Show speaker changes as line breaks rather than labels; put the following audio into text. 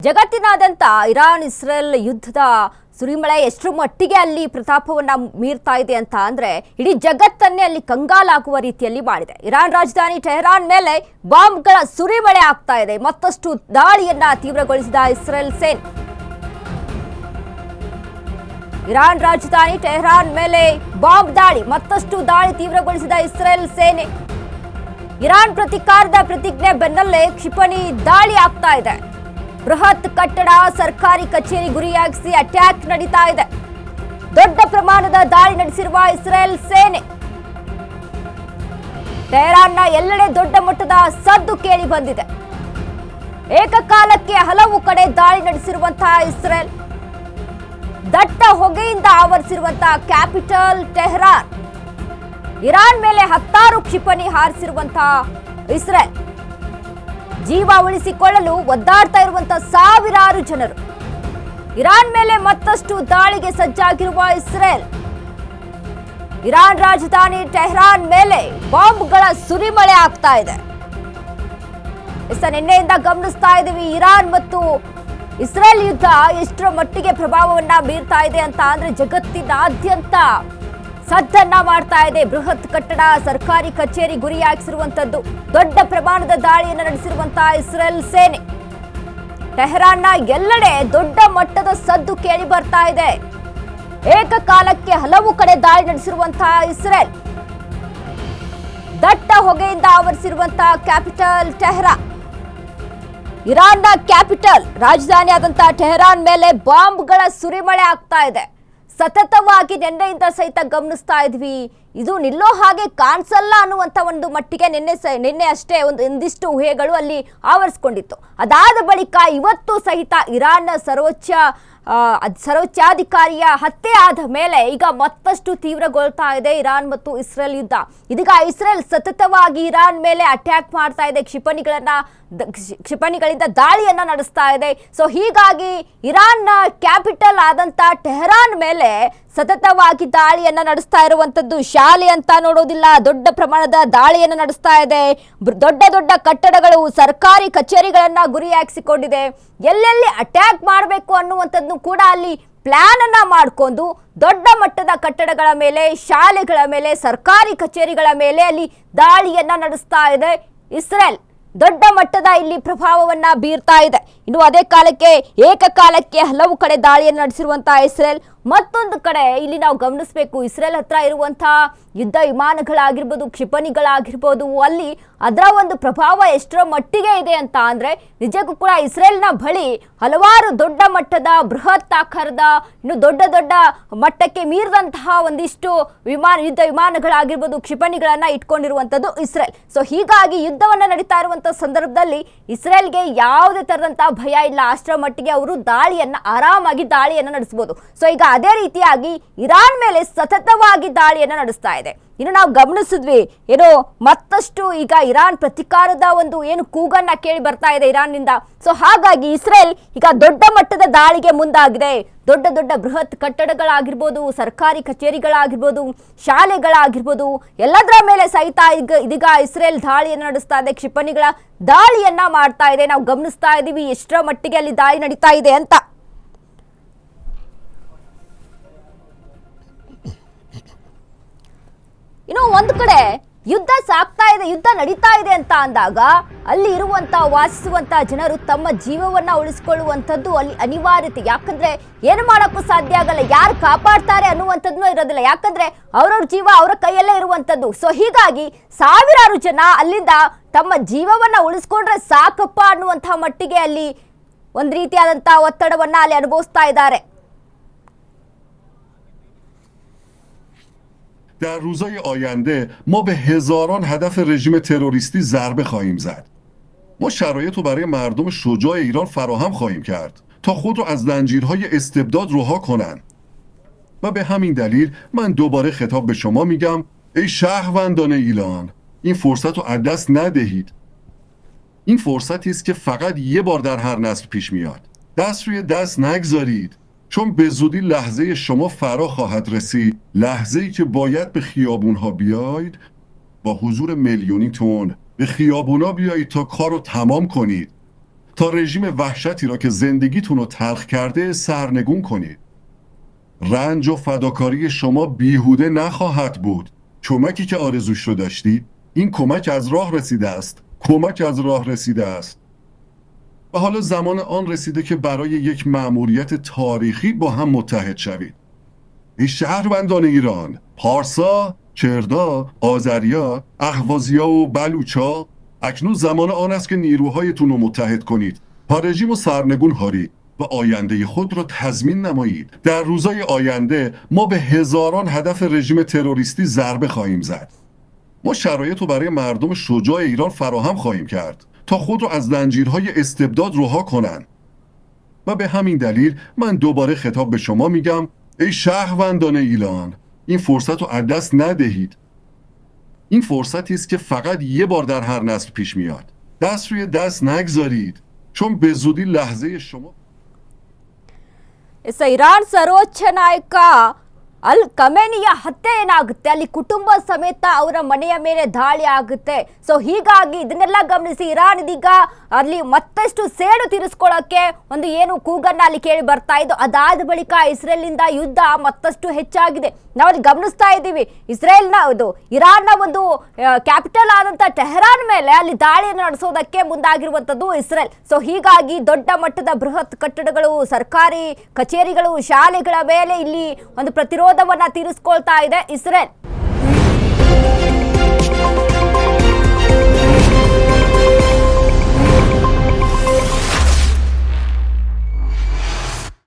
ಜಗತ್ತಿನಾದ್ಯಂತ Iran Israel ಯುದ್ಧದ ಸುರಿಮಳೆ ಎಷ್ಟು ಮಟ್ಟಿಗೆ ಅಲ್ಲಿ ಪ್ರತಾಪವನ್ನ ಮೀರ್ತಾ ಇದೆ ಅಂತ ಅಂದ್ರೆ ಇಡೀ ಜಗತ್ತನ್ನೇ ಅಲ್ಲಿ ಕಂಗಾಲಾಗುವ ರೀತಿಯಲ್ಲಿ ಮಾಡಿದೆ. ಇರಾನ್ ರಾಜಧಾನಿ ಟೆಹರಾನ್ ಮೇಲೆ ಬಾಂಬ್ಗಳ ಸುರಿಮಳೆ ಆಗ್ತಾ ಇದೆ. ಮತ್ತಷ್ಟು ದಾಳಿಯನ್ನ ತೀವ್ರಗೊಳಿಸಿದ ಇಸ್ರೇಲ್ ಸೇನೆ. ಇರಾನ್ ರಾಜಧಾನಿ ಟೆಹರಾನ್ ಮೇಲೆ ಬಾಂಬ್ ದಾಳಿ, ಮತ್ತಷ್ಟು ದಾಳಿ ತೀವ್ರಗೊಳಿಸಿದ ಇಸ್ರೇಲ್ ಸೇನೆ. ಇರಾನ್ ಪ್ರತಿಕಾರದ ಪ್ರತಿಜ್ಞೆ ಬೆನ್ನಲ್ಲೇ ಕ್ಷಿಪಣಿ ದಾಳಿ ಆಗ್ತಾ ಇದೆ. ಬೃಹತ್ ಕಟ್ಟಡ, ಸರ್ಕಾರಿ ಕಚೇರಿ ಗುರಿಯಾಗಿಸಿ ಅಟ್ಯಾಕ್ ನಡೀತಾ ಇದೆ. ದೊಡ್ಡ ಪ್ರಮಾಣದ ದಾಳಿ ನಡೆಸಿರುವ ಇಸ್ರೇಲ್ ಸೇನೆ. ಟೆಹರಾನ್ನ ಎಲ್ಲೆಡೆ ದೊಡ್ಡ ಮಟ್ಟದ ಸದ್ದು ಕೇಳಿ ಬಂದಿದೆ. ಏಕಕಾಲಕ್ಕೆ ಹಲವು ಕಡೆ ದಾಳಿ ನಡೆಸಿರುವಂತಹ ಇಸ್ರೇಲ್, ದಟ್ಟ ಹೊಗೆಯಿಂದ ಆವರಿಸಿರುವಂತಹ ಕ್ಯಾಪಿಟಲ್ ಟೆಹರಾನ್. ಇರಾನ್ ಮೇಲೆ 10 ಕ್ಷಿಪಣಿ ಹಾರಿಸಿರುವಂತಹ ಇಸ್ರೇಲ್. ಜೀವ ಉಳಿಸಿಕೊಳ್ಳಲು ಒದ್ದಾಡ್ತಾ ಇರುವಂತಹ ಸಾವಿರಾರು ಜನರು. ಇರಾನ್ ಮೇಲೆ ಮತ್ತಷ್ಟು ದಾಳಿಗೆ ಸಜ್ಜಾಗಿರುವ ಇಸ್ರೇಲ್. ಇರಾನ್ ರಾಜಧಾನಿ ಟೆಹರಾನ್ ಮೇಲೆ ಬಾಂಬ್ಗಳ ಸುರಿಮಳೆ ಆಗ್ತಾ ಇದೆ. ನಿನ್ನೆಯಿಂದ ಗಮನಿಸ್ತಾ ಇದ್ದೀವಿ ಇರಾನ್ ಮತ್ತು ಇಸ್ರೇಲ್ ಯುದ್ಧ ಎಷ್ಟರ ಮಟ್ಟಿಗೆ ಪ್ರಭಾವವನ್ನ ಬೀರ್ತಾ ಇದೆ ಅಂತ ಅಂದ್ರೆ ಜಗತ್ತಿನಾದ್ಯಂತ ಸದ್ದನ್ನ ಮಾಡ್ತಾ ಇದೆ. ಬೃಹತ್ ಕಟ್ಟಡ, ಸರ್ಕಾರಿ ಕಚೇರಿ ಗುರಿಯಾಗಿಸಿರುವಂತದ್ದು, ದೊಡ್ಡ ಪ್ರಮಾಣದ ದಾಳಿಯನ್ನು ನಡೆಸಿರುವಂತಹ ಇಸ್ರೇಲ್ ಸೇನೆ. ಟೆಹರಾನ್ನ ಎಲ್ಲೆಡೆ ದೊಡ್ಡ ಮಟ್ಟದ ಸದ್ದು ಕೇಳಿ ಬರ್ತಾ ಇದೆ. ಏಕಕಾಲಕ್ಕೆ ಹಲವು ಕಡೆ ದಾಳಿ ನಡೆಸಿರುವಂತಹ ಇಸ್ರೇಲ್, ದಟ್ಟ ಹೊಗೆಯಿಂದ ಆವರಿಸಿರುವಂತಹ ಕ್ಯಾಪಿಟಲ್ ಟೆಹರಾನ್. ಇರಾನ್ನ ಕ್ಯಾಪಿಟಲ್ ರಾಜಧಾನಿ ಆದಂತಹ ಟೆಹರಾನ್ ಮೇಲೆ ಬಾಂಬ್ಗಳ ಸುರಿಮಳೆ ಆಗ್ತಾ ಇದೆ. ಸತತವಾಗಿ ನಿನ್ನೆಯಿಂದ ಸಹಿತ ಗಮನಿಸ್ತಾ ಇದ್ವಿ. ಇದು ನಿಲ್ಲೋ ಹಾಗೆ ಕಾಣಿಸಲ್ಲ ಅನ್ನುವಂಥ ಒಂದು ಮಟ್ಟಿಗೆ ನಿನ್ನೆ ಅಷ್ಟೇ ಒಂದಿಷ್ಟು ಊಹೆಗಳು ಅಲ್ಲಿ ಆವರಿಸಿಕೊಂಡಿತ್ತು. ಅದಾದ ಬಳಿಕ ಇವತ್ತು ಸಹಿತ ಇರಾನ್ನ ಸರ್ವೋಚ್ಚಾಧಿಕಾರಿಯ ಹತ್ಯೆ ಆದ ಮೇಲೆ ಈಗ ಮತ್ತಷ್ಟು ತೀವ್ರಗೊಳ್ತಾ ಇದೆ ಇರಾನ್ ಮತ್ತು ಇಸ್ರೇಲ್ ಯುದ್ಧ. ಇದೀಗ ಇಸ್ರೇಲ್ ಸತತವಾಗಿ ಇರಾನ್ ಮೇಲೆ ಅಟ್ಯಾಕ್ ಮಾಡ್ತಾ ಇದೆ, ಕ್ಷಿಪಣಿಗಳಿಂದ ದಾಳಿಯನ್ನ ನಡೆಸ್ತಾ ಇದೆ. ಸೊ ಹೀಗಾಗಿ ಇರಾನ್ನ ಕ್ಯಾಪಿಟಲ್ ಆದಂತ ಟೆಹರಾನ್ ಮೇಲೆ ಸತತವಾಗಿ ದಾಳಿಯನ್ನ ನಡೆಸ್ತಾ ಇರುವಂತದ್ದು. ಶಾಲೆ ಅಂತ ನೋಡೋದಿಲ್ಲ, ದೊಡ್ಡ ಪ್ರಮಾಣದ ದಾಳಿಯನ್ನ ನಡೆಸ್ತಾ ಇದೆ. ದೊಡ್ಡ ದೊಡ್ಡ ಕಟ್ಟಡಗಳು, ಸರ್ಕಾರಿ ಕಚೇರಿಗಳನ್ನ ಗುರಿಯಾಗಿಸಿಕೊಂಡಿದೆ. ಎಲ್ಲೆಲ್ಲಿ ಅಟ್ಯಾಕ್ ಮಾಡಬೇಕು ಅನ್ನುವಂಥದ್ದು ಕೂಡ ಅಲ್ಲಿ ಪ್ಲಾನ್ ಅನ್ನ ಮಾಡಿಕೊಂಡು ದೊಡ್ಡ ಮಟ್ಟದ ಕಟ್ಟಡಗಳ ಮೇಲೆ, ಶಾಲೆಗಳ ಮೇಲೆ, ಸರ್ಕಾರಿ ಕಚೇರಿಗಳ ಮೇಲೆ ಅಲ್ಲಿ ದಾಳಿಯನ್ನ ನಡೆಸ್ತಾ ಇದೆ ಇಸ್ರೇಲ್. ದೊಡ್ಡ ಮಟ್ಟದ ಇಲ್ಲಿ ಪ್ರಭಾವವನ್ನ ಬೀರ್ತಾ ಇದೆ. ಇನ್ನು ಅದೇ ಕಾಲಕ್ಕೆ ಏಕಕಾಲಕ್ಕೆ ಹಲವು ಕಡೆ ದಾಳಿಯನ್ನು ನಡೆಸಿರುವಂತಹ ಇಸ್ರೇಲ್. ಮತ್ತೊಂದು ಕಡೆ ಇಲ್ಲಿ ನಾವು ಗಮನಿಸಬೇಕು, ಇಸ್ರೇಲ್ ಹತ್ರ ಇರುವಂತಹ ಯುದ್ಧ ವಿಮಾನಗಳಾಗಿರ್ಬೋದು, ಕ್ಷಿಪಣಿಗಳಾಗಿರ್ಬೋದು, ಅಲ್ಲಿ ಅದರ ಒಂದು ಪ್ರಭಾವ ಎಷ್ಟರ ಮಟ್ಟಿಗೆ ಇದೆ ಅಂತ ಅಂದ್ರೆ ನಿಜಕ್ಕೂ ಕೂಡ ಇಸ್ರೇಲ್ನ ಬಳಿ ಹಲವಾರು ದೊಡ್ಡ ಮಟ್ಟದ, ಬೃಹತ್ ಆಕಾರದ, ಇನ್ನು ದೊಡ್ಡ ದೊಡ್ಡ ಮಟ್ಟಕ್ಕೆ ಮೀರಿದಂತಹ ಒಂದಿಷ್ಟು ಯುದ್ಧ ವಿಮಾನಗಳಾಗಿರ್ಬೋದು, ಕ್ಷಿಪಣಿಗಳನ್ನ ಇಟ್ಕೊಂಡಿರುವಂತದ್ದು ಇಸ್ರೇಲ್. ಸೊ ಹೀಗಾಗಿ ಯುದ್ಧವನ್ನ ನಡೀತಾ ಇರುವಂತಹ ಸಂದರ್ಭದಲ್ಲಿ ಇಸ್ರೇಲ್ಗೆ ಯಾವುದೇ ತರದಂತಹ ಭಯ ಇಲ್ಲ. ಅಷ್ಟರ ಮಟ್ಟಿಗೆ ಅವರು ಆರಾಮಾಗಿ ದಾಳಿಯನ್ನ ನಡೆಸಬಹುದು. ಸೊ ಈಗ ಅದೇ ರೀತಿಯಾಗಿ ಇರಾನ್ ಮೇಲೆ ಸತತವಾಗಿ ದಾಳಿಯನ್ನ ನಡೆಸ್ತಾ ಇದೆ. ಇನ್ನು ನಾವು ಗಮನಿಸಿದ್ವಿ, ಮತ್ತಷ್ಟು ಈಗ ಇರಾನ್ ಪ್ರತಿಕಾರದ ಒಂದು ಕೂಗನ್ನ ಕೇಳಿ ಬರ್ತಾ ಇದೆ ಇರಾನ್ನಿಂದ. ಸೊ ಹಾಗಾಗಿ ಇಸ್ರೇಲ್ ಈಗ ದೊಡ್ಡ ಮಟ್ಟದ ದಾಳಿಗೆ ಮುಂದಾಗಿದೆ. ದೊಡ್ಡ ದೊಡ್ಡ ಬೃಹತ್ ಕಟ್ಟಡಗಳಾಗಿರ್ಬೋದು, ಸರ್ಕಾರಿ ಕಚೇರಿಗಳಾಗಿರ್ಬೋದು, ಶಾಲೆಗಳಾಗಿರ್ಬೋದು, ಎಲ್ಲದರ ಮೇಲೆ ಸಹಿತ ಇದೀಗ ಇಸ್ರೇಲ್ ದಾಳಿಯನ್ನು ನಡೆಸ್ತಾ ಇದೆ, ಕ್ಷಿಪಣಿಗಳ ದಾಳಿಯನ್ನ ಮಾಡ್ತಾ ಇದೆ. ನಾವು ಗಮನಿಸ್ತಾ ಇದ್ದೀವಿ ಎಷ್ಟರ ಮಟ್ಟಿಗೆ ಅಲ್ಲಿ ದಾಳಿ ನಡೀತಾ ಇದೆ ಅಂತ. ಇನ್ನು ಒಂದು ಕಡೆ ಯುದ್ಧ ಸಾಗ್ತಾ ಇದೆ, ಯುದ್ಧ ನಡೀತಾ ಇದೆ ಅಂತ ಅಂದಾಗ ಅಲ್ಲಿ ವಾಸಿಸುವಂತಹ ಜನರು ತಮ್ಮ ಜೀವವನ್ನ ಉಳಿಸಿಕೊಳ್ಳುವಂಥದ್ದು ಅಲ್ಲಿ ಅನಿವಾರ್ಯತೆ. ಯಾಕಂದ್ರೆ ಏನು ಮಾಡೋಕ್ಕೂ ಸಾಧ್ಯ ಆಗಲ್ಲ, ಯಾರು ಕಾಪಾಡ್ತಾರೆ ಅನ್ನುವಂಥದ್ದು ಇರೋದಿಲ್ಲ. ಯಾಕಂದ್ರೆ ಅವ್ರವ್ರ ಜೀವ ಅವರ ಕೈಯಲ್ಲೇ ಇರುವಂಥದ್ದು. ಸೊ ಹೀಗಾಗಿ ಸಾವಿರಾರು ಜನ ಅಲ್ಲಿಂದ ತಮ್ಮ ಜೀವವನ್ನ ಉಳಿಸ್ಕೊಂಡ್ರೆ ಸಾಕಪ್ಪ ಅನ್ನುವಂತಹ ಮಟ್ಟಿಗೆ ಅಲ್ಲಿ ಒಂದು ರೀತಿಯಾದಂತಹ ಒತ್ತಡವನ್ನ ಅಲ್ಲಿ ಅನುಭವಿಸ್ತಾ ಇದ್ದಾರೆ.
در روزهای آینده ما به هزاران هدف رژیم تروریستی ضربه خواهیم زد. ما شرایط رو برای مردم شجاع ایران فراهم خواهیم کرد تا خود رو از زنجیرهای استبداد رها کنند. و به همین دلیل من دوباره خطاب به شما میگم ای شهروندان ایران، این فرصت رو از دست ندهید. این فرصتی است که فقط یه بار در هر نسل پیش میاد. دست روی دست نگذارید. چون به زودی لحظه شما فرا خواهد رسید، لحظه‌ای که باید به خیابون‌ها بیایید، با حضور میلیونیتون به خیابونا بیایید تا کار رو تمام کنید. تا رژیم وحشتی را که زندگیتون رو تلخ کرده سرنگون کنید. رنج و فداکاری شما بیهوده نخواهد بود. کمکی که آرزوش رو داشتید، این کمک از راه رسیده است. کمک از راه رسیده است. و حالا زمان آن رسیده که برای یک مأموریت تاریخی با هم متحد شوید. ای شهروندان ایران، پارسا، کردا، آذریا، اهوازیا و بلوچا، اکنون زمان آن است که نیروهایتون رو متحد کنید تا رژیم و سرنگون هاری و آینده خود را تضمین نمایید. در روزهای آینده ما به هزاران هدف رژیم تروریستی ضربه خواهیم زد. ما شرایط رو برای مردم شجاع ایران فراهم خواهیم کرد تا خود را از زنجیرهای استبداد رها کنند. و به همین دلیل من دوباره خطاب به شما میگم ای شهروندان ایران، این فرصت رو از دست ندهید. این فرصتی است که فقط یه بار در هر نسل پیش میاد. دست روی دست نگذارید، چون به زودی لحظه شما.
ಇರಾನ್ ಸರ್ವೋಚ್ಚ ನಾಯಕ ಅಲ್ ಖಮೇನಿಯ ಹತ್ಯೆ ಏನಾಗುತ್ತೆ, ಅಲ್ಲಿ ಕುಟುಂಬ ಸಮೇತ ಅವರ ಮನೆಯ ಮೇಲೆ ದಾಳಿ ಆಗುತ್ತೆ. ಸೊ ಹೀಗಾಗಿ ಇದನ್ನೆಲ್ಲ ಗಮನಿಸಿ ಇರಾನ್ ಇದೀಗ ಅಲ್ಲಿ ಮತ್ತಷ್ಟು ಸೇಡು ತೀರಿಸ್ಕೊಳ್ಳೋಕೆ ಒಂದು ಏನು ಕೂಗನ್ನ ಅಲ್ಲಿ ಕೇಳಿ ಬರ್ತಾ ಇದ್ದು, ಅದಾದ ಬಳಿಕ ಇಸ್ರೇಲ್ನಿಂದ ಯುದ್ಧ ಮತ್ತಷ್ಟು ಹೆಚ್ಚಾಗಿದೆ. ನಾವಲ್ಲಿ ಗಮನಿಸ್ತಾ ಇದ್ದೀವಿ, ಇರಾನ್ನ ಒಂದು ಕ್ಯಾಪಿಟಲ್ ಆದಂತ ಟೆಹರಾನ್ ಮೇಲೆ ಅಲ್ಲಿ ದಾಳಿಯನ್ನು ನಡೆಸೋದಕ್ಕೆ ಮುಂದಾಗಿರುವಂತದ್ದು ಇಸ್ರೇಲ್. ಸೊ ಹೀಗಾಗಿ ದೊಡ್ಡ ಮಟ್ಟದ ಬೃಹತ್ ಕಟ್ಟಡಗಳು, ಸರ್ಕಾರಿ ಕಚೇರಿಗಳು, ಶಾಲೆಗಳ ಮೇಲೆ ಇಲ್ಲಿ ಒಂದು ಪ್ರತಿರೋಧವನ್ನ ತೀರಿಸ್ಕೊಳ್ತಾ ಇದೆ ಇಸ್ರೇಲ್.